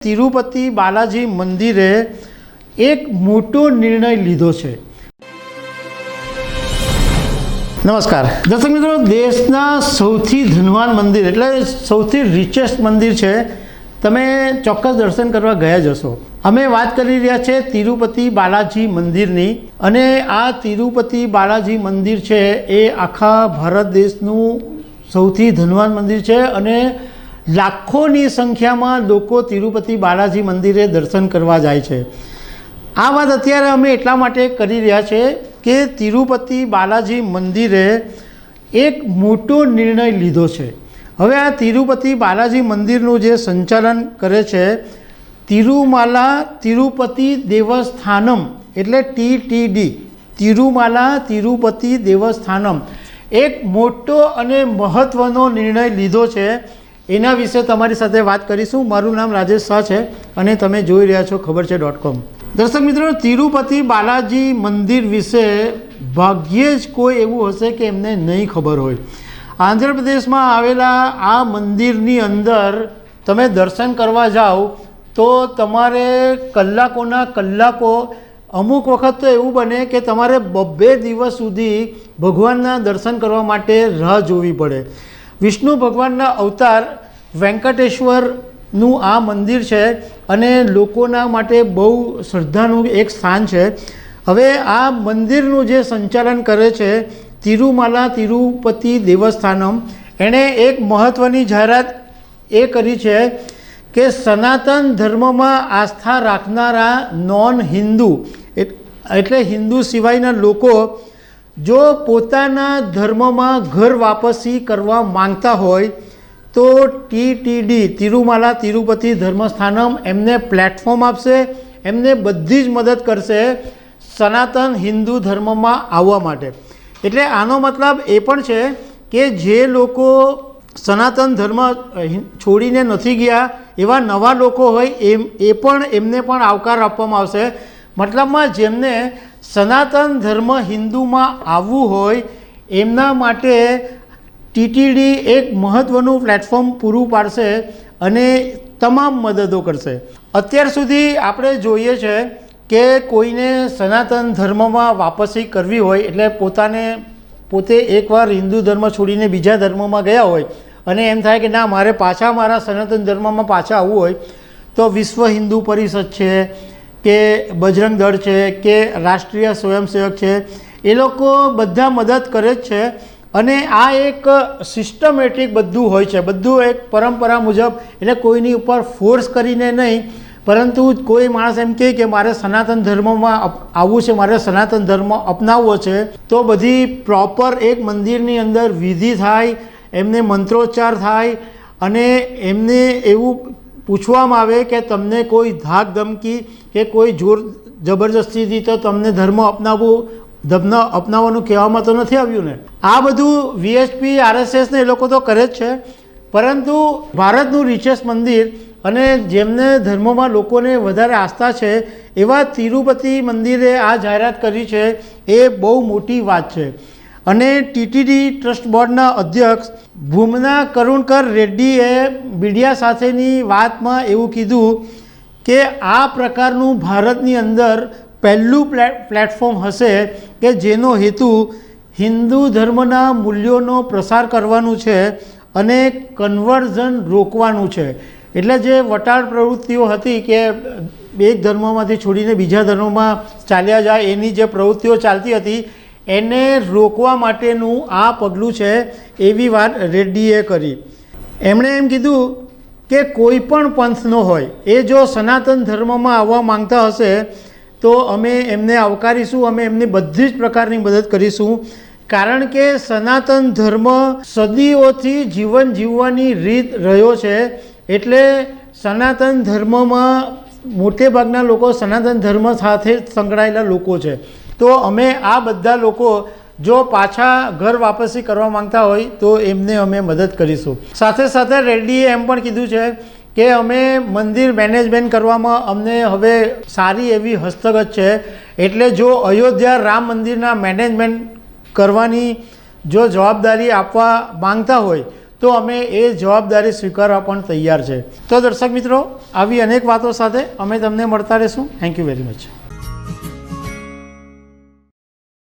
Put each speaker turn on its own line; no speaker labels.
तिरुपति बालाजी मंदिरे एक मोटो निर्णय लीधो छे। नमस्कार दर्शक मित्रों, देशना सौथी धनवान मंदिर एटले सौथी रिचेस्ट मंदिर छे। तमे चोक्कस दर्शन करवा गया जशो। अमे बात करी रह्या छे तिरुपति बालाजी मंदिरनी अने आ तिरुपति बालाजी मंदिर छे ए आखा भारत देशनुं सौथी धनवान मंदिर छे अने लाखोनी संख्या में लोग तिरुपति बालाजी मंदिरे दर्शन करवा जाए छे। आ बात अत्यारे अमे एटला माटे करी रह्या छे के तिरुपति बालाजी मंदिरे एक मोटो निर्णय लीधो छे। हवे आ तिरुपति बालाजी मंदिरनुं जे संचालन करे छे तिरुमाला तिरुपति देवस्थानम एटले TTD तिरुमाला तिरुपति देवस्थानम एक मोटो अने महत्वनो निर्णय लीधो छे। एना विषे तमारी साथे बात करीशुं। मारुं नाम राजेश शाह छे अने तमे जोई रह्या छो खबर छे .com। दर्शक मित्रों, तिरुपति बालाजी मंदिर विषे भाग्ये ज कोई एवुं हशे के एमने नहीं खबर होय। आंध्र प्रदेश में आवेला आ मंदिरनी अंदर तमे दर्शन करवा जाओ तो तमारे कलाकोना कलाको अमुक वखत तो एवुं बने के तमारे 2 दिवस सुधी भगवानना दर्शन करवा माटे राह जोवी पड़े। विष्णु भगवानना अवतार वेंकटेश्वरનું आ मंदिर है अने लोकोना माटे बहु श्रद्धानुं एक स्थान है। हवे आ मंदिरनुं जे संचालन करे छे तिरुमाला तिरुपति देवस्थानम एणे एक महत्वनी जाहेरात ए करी छे के सनातन धर्म में आस्था राखनारा नॉन हिंदू एटले हिंदू सिवायना लोको जो पोताना धर्म में घर वापसी करवा मांगता होय तो TTD तिरुमाला तिरुपति धर्मस्थानम एमने प्लेटफॉर्म आपशे, एमने बधी ज मदद करशे सनातन हिंदू धर्म में आववा माटे। एटले आनो मतलब ए पण छे के जे लोको सनातन धर्म छोड़ीने नथी गया एवा नवा लोको होय ए पण एमने पण आवकार आपवामां आवशे। मतलब में जेमने सनातन धर्म हिंदू में आववुं होय एमना माटे TTD एक महत्वनुं प्लेटफॉर्म पूरुं पाडशे अने तमाम मददों करशे। अत्यार सुधी आपणे जोईए छे के कोईने सनातन धर्म में वापसी करवी होय एटले पोते एकवार हिंदू धर्म छोड़ीने बीजा धर्म में गया होय अने एम थाय के ना मारे पाछा मारा सनातन धर्म में पाछा आववुं होय तो विश्व हिंदू परिषद छे के बजरंग दल है के राष्ट्रीय स्वयंसेवक है ए लोको बधा मदद करे छे अने आ एक सिस्टमेटिक बधुं होय छे। बधुं एक परंपरा मुजब एटले कोईनी उपर फोर्स करीने नहीं, परंतु कोई माणस एम कहे कि मारे सनातन धर्म में आववुं छे, मारे सनातन धर्म अपनाववो छे तो बधी प्रॉपर एक मंदिरनी अंदर विधि थाय, एमने मंत्रोच्चार थाय अने एमने एवुं पूछवामां आवे कि तमने कोई धाक धमकी के कोई जोर जबरदस्ती थी तो तमने धर्म अपनावવાનું કહેવામાં તો નથી આવ્યું ને। આ બધું VHP RSS ને એ લોકો તો કરે જ છે, પરંતુ ભારતનું રિચેસ્ટ મંદિર અને જેમને ધર્મમાં લોકોને વધારે આસ્થા છે એવા તિરુપતિ મંદિરે આ જાહેરાત કરી છે એ બહુ મોટી વાત છે। અને TTD ટ્રસ્ટ બોર્ડના અધ્યક્ષ ભૂમના કરુણકર રેડ્ડીએ મીડિયા સાથેની વાતમાં એવું કીધું કે આ પ્રકારનું ભારતની અંદર પહેલું પ્લેટફોર્મ હશે કે જેનો હેતુ હિન્દુ ધર્મના મૂલ્યોનો પ્રસાર કરવાનું છે અને કન્વર્ઝન રોકવાનું છે। એટલે જે વટાળ પ્રવૃત્તિઓ હતી કે એક ધર્મમાંથી છોડીને બીજા ધર્મમાં ચાલ્યા જાય એની જે પ્રવૃત્તિઓ ચાલતી હતી એને રોકવા માટેનું આ પગલું છે એવી વાત રેડ્ડીએ કરી। એમણે એમ કીધું કે કોઈ પણ પંથનો હોય એ જો સનાતન ધર્મમાં આવવા માંગતા હશે તો અમે એમને આવકારીશું, અમે એમની બધી જ પ્રકારની મદદ કરીશું। કારણ કે સનાતન ધર્મ સદીઓથી જીવન જીવવાની રીત રહ્યો છે। એટલે સનાતન ધર્મમાં મોટે ભાગના લોકો સનાતન ધર્મ સાથે સંકળાયેલા લોકો છે। તો અમે આ બધા લોકો જો પાછા ઘર વાપસી કરવા માંગતા હોય તો એમને અમે મદદ કરીશું। સાથે સાથે રેડ્ડીએ એમ પણ કીધું છે કે અમે મંદિર મેનેજમેન્ટ કરવામાં અમને હવે સારી એવી હસ્તગત છે। એટલે જો અયોધ્યા રામ મંદિરના મેનેજમેન્ટ કરવાની જો જવાબદારી આપવા માંગતા હોય તો અમે એ જવાબદારી સ્વીકારવા પણ તૈયાર છે. તો દર્શક મિત્રો, આવી અનેક વાતો સાથે અમે તમને મળતા રહીશું. Thank you very much.